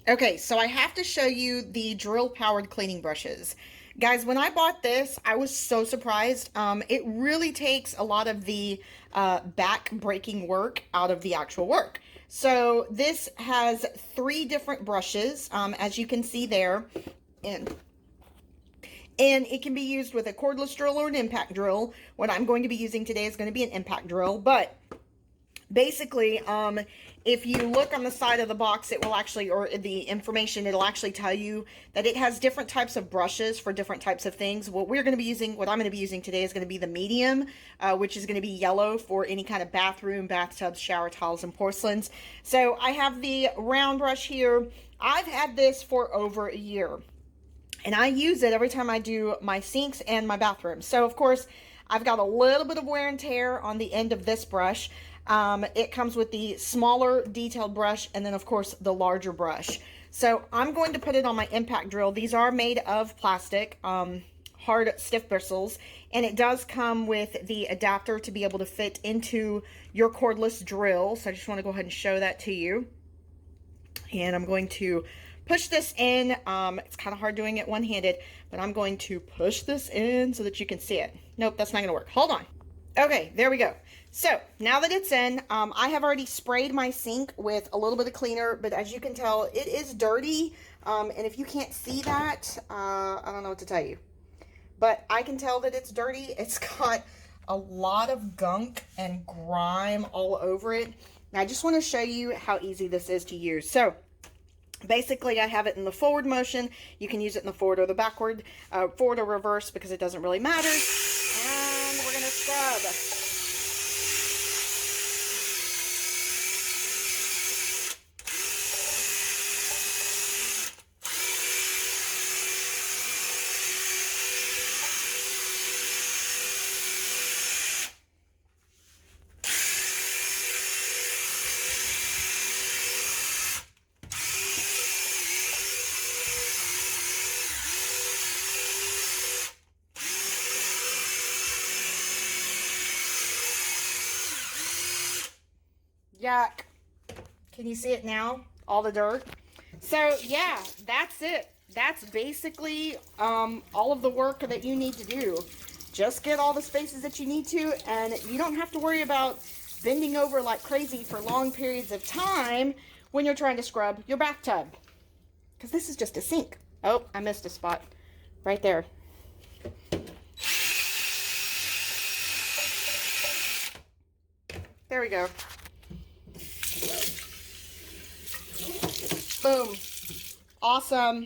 Okay, so I have to show you the drill-powered cleaning brushes. Guys, when I bought this, I was so surprised. It really takes a lot of the back-breaking work out of the actual work. So this has 3 different brushes, as you can see there. And it can be used with a cordless drill or an impact drill. What I'm going to be using today is going to be an impact drill, but basically, if you look on the side of the box, it will actually, or the information, it'll actually tell you that it has different types of brushes for different types of things. What I'm going to be using today is going to be the medium, which is going to be yellow for any kind of bathroom, bathtubs, shower tiles, and porcelains. So I have the round brush here. I've had this for over a year, and I use it every time I do my sinks and my bathroom. So of course, I've got a little bit of wear and tear on the end of this brush. It comes with the smaller detailed brush and then of course the larger brush. So I'm going to put it on my impact drill. These are made of plastic, hard stiff bristles, and it does come with the adapter to be able to fit into your cordless drill. So I just want to go ahead and show that to you. And I'm going to push this in. It's kind of hard doing it one-handed, but I'm going to push this in so that you can see it. Nope, that's not going to work. Hold on. Okay, there we go. So now that it's in, I have already sprayed my sink with a little bit of cleaner, but as you can tell, it is dirty. And if you can't see that, I don't know what to tell you. But I can tell that it's dirty. It's got a lot of gunk and grime all over it. Now I just want to show you how easy this is to use. So basically I have it in the forward motion. You can use it in the forward or the backward, forward or reverse, because it doesn't really matter. And we're going to scrub. Yuck. Can you see it now? All the dirt. So yeah, that's it. That's basically all of the work that you need to do. Just get all the spaces that you need to, and you don't have to worry about bending over like crazy for long periods of time when you're trying to scrub your bathtub. Because this is just a sink. Oh, I missed a spot. Right there. There we go. Boom. Awesome.